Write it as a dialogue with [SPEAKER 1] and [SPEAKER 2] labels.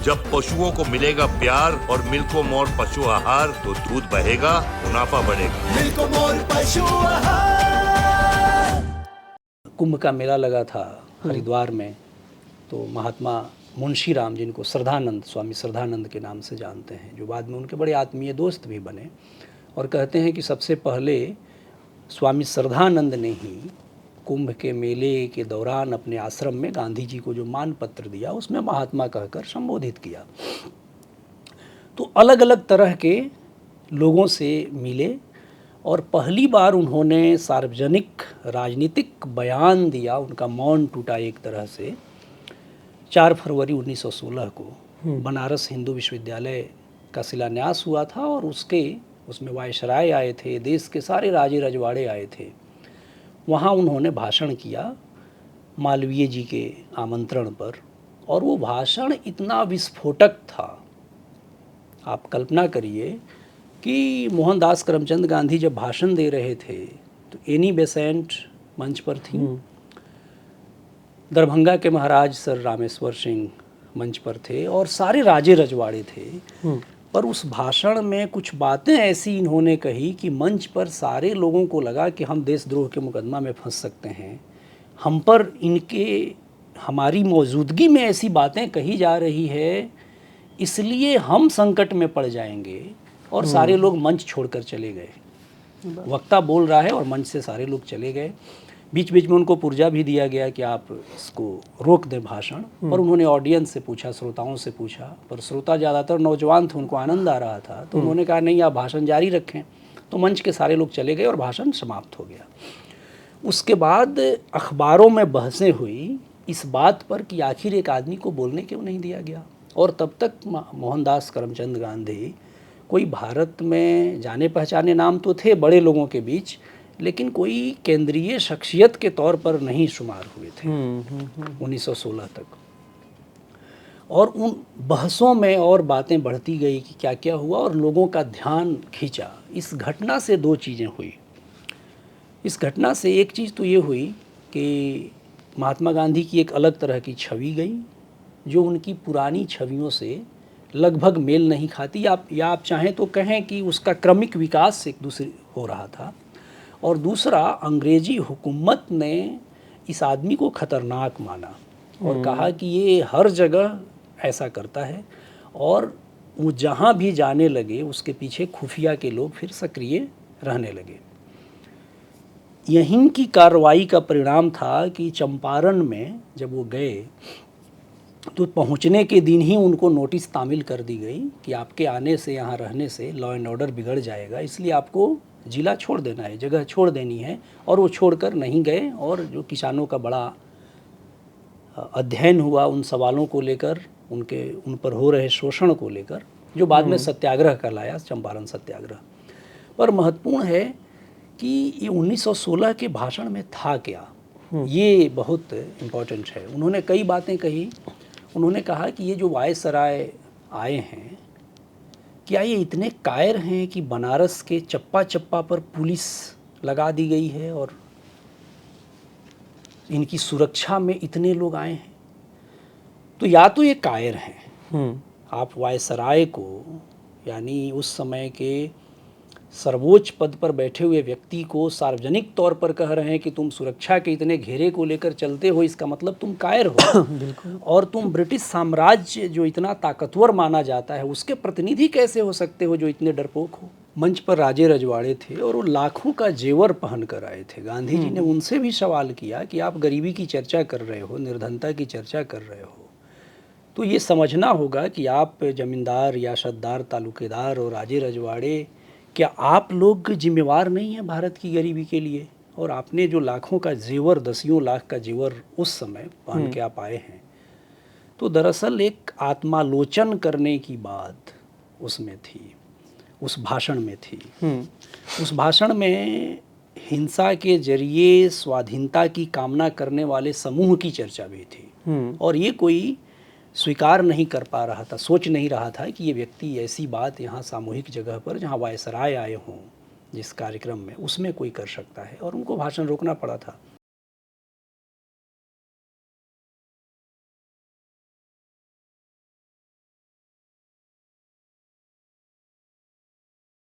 [SPEAKER 1] जब पशुओं को मिलेगा प्यार और मिल्को मोर पशु आहार तो दूध बहेगा, मुनाफा बढ़ेगा।
[SPEAKER 2] मिल्को मोर पशु आहार।
[SPEAKER 3] कुंभ का मेला लगा था हरिद्वार में, तो महात्मा मुंशी राम, जिनको श्रद्धानंद, स्वामी श्रद्धानंद के नाम से जानते हैं, जो बाद में उनके बड़े आत्मीय दोस्त भी बने, और कहते हैं कि सबसे पहले स्वामी श्रद्धानंद ने ही कुंभ के मेले के दौरान अपने आश्रम में गांधी जी को जो मान पत्र दिया उसमें महात्मा कहकर संबोधित किया। तो अलग अलग तरह के लोगों से मिले और पहली बार उन्होंने सार्वजनिक राजनीतिक बयान दिया। उनका मौन टूटा एक तरह से। 4 फरवरी 1916 को बनारस हिंदू विश्वविद्यालय का शिलान्यास हुआ था और उसमें वायसराय आए थे, देश के सारे राजे रजवाड़े आए थे। वहाँ उन्होंने भाषण किया मालवीय जी के आमंत्रण पर, और वो भाषण इतना विस्फोटक था। आप कल्पना करिए कि मोहनदास करमचंद गांधी जब भाषण दे रहे थे तो एनी बेसेंट मंच पर थी, दरभंगा के महाराज सर रामेश्वर सिंह मंच पर थे और सारे राजे रजवाड़े थे। पर उस भाषण में कुछ बातें ऐसी इन्होंने कही कि मंच पर सारे लोगों को लगा कि हम देशद्रोह के मुकदमा में फंस सकते हैं। हम पर हमारी मौजूदगी में ऐसी बातें कही जा रही है, इसलिए हम संकट में पड़ जाएंगे। और सारे लोग मंच छोड़कर चले गए। वक्ता बोल रहा है और मंच से सारे लोग चले गए। बीच बीच में उनको पुर्जा भी दिया गया कि आप इसको रोक दें भाषण। और उन्होंने ऑडियंस से पूछा, श्रोताओं से पूछा, पर श्रोता ज़्यादातर नौजवान थे, उनको आनंद आ रहा था, तो उन्होंने कहा नहीं, आप भाषण जारी रखें। तो मंच के सारे लोग चले गए और भाषण समाप्त हो गया। उसके बाद अखबारों में बहसें हुई इस बात पर कि आखिर एक आदमी को बोलने क्यों नहीं दिया गया। और तब तक मोहनदास करमचंद गांधी कोई भारत में जाने पहचाने नाम तो थे बड़े लोगों के बीच, लेकिन कोई केंद्रीय शख्सियत के तौर पर नहीं शुमार हुए थे 1916 तक। और उन बहसों में और बातें बढ़ती गई कि क्या क्या हुआ और लोगों का ध्यान खींचा। इस घटना से 2 चीज़ें हुई। इस घटना से एक चीज़ तो ये हुई कि महात्मा गांधी की एक अलग तरह की छवि गई, जो उनकी पुरानी छवियों से लगभग मेल नहीं खाती। या आप चाहें तो कहें कि उसका क्रमिक विकास एक दूसरे हो रहा था। और दूसरा, अंग्रेजी हुकूमत ने इस आदमी को खतरनाक माना और कहा कि ये हर जगह ऐसा करता है, और वो जहाँ भी जाने लगे उसके पीछे खुफिया के लोग फिर सक्रिय रहने लगे। यहीं की कार्रवाई का परिणाम था कि चंपारण में जब वो गए तो पहुंचने के दिन ही उनको नोटिस तामील कर दी गई कि आपके आने से, यहाँ रहने से लॉ एंड ऑर्डर बिगड़ जाएगा, इसलिए आपको ज़िला छोड़ देना है, जगह छोड़ देनी है। और वो छोड़कर नहीं गए। और जो किसानों का बड़ा अध्ययन हुआ उन सवालों को लेकर, उन पर हो रहे शोषण को लेकर, जो बाद में सत्याग्रह कहलाया, चंपारण सत्याग्रह। पर महत्वपूर्ण है कि ये 1916 के भाषण में था क्या, ये बहुत इम्पोर्टेंट है। उन्होंने कई बातें कही। उन्होंने कहा कि ये जो वायसराय आए हैं, क्या ये इतने कायर हैं कि बनारस के चप्पा चप्पा पर पुलिस लगा दी गई है और इनकी सुरक्षा में इतने लोग आए हैं। तो या तो ये कायर हैं, आप वायसराय को, यानी उस समय के सर्वोच्च पद पर बैठे हुए व्यक्ति को सार्वजनिक तौर पर कह रहे हैं कि तुम सुरक्षा के इतने घेरे को लेकर चलते हो, इसका मतलब तुम कायर हो। बिल्कुल। और तुम ब्रिटिश साम्राज्य जो इतना ताकतवर माना जाता है उसके प्रतिनिधि कैसे हो सकते हो जो इतने डरपोक हो। मंच पर राजे रजवाड़े थे और वो लाखों का जेवर पहन कर आए थे। गांधी जी ने उनसे भी सवाल किया कि आप गरीबी की चर्चा कर रहे हो, निर्धनता की चर्चा कर रहे हो, तो ये समझना होगा कि आप जमींदार, रियासतदार, तालुकेदार और राजे रजवाड़े, क्या आप लोग जिम्मेवार नहीं हैं भारत की गरीबी के लिए। और आपने जो लाखों का जेवर, 10 लाख का जेवर उस समय पहन के आप आए हैं, तो दरअसल एक आत्मालोचन करने की बात उसमें थी, उस भाषण में थी। उस भाषण में हिंसा के जरिए स्वाधीनता की कामना करने वाले समूह की चर्चा भी थी। और ये कोई स्वीकार नहीं कर पा रहा था, सोच नहीं रहा था कि ये व्यक्ति ऐसी बात यहाँ सामूहिक जगह पर, जहाँ वायसराय आए हों जिस कार्यक्रम में, उसमें कोई कर सकता है। और उनको भाषण रोकना पड़ा था।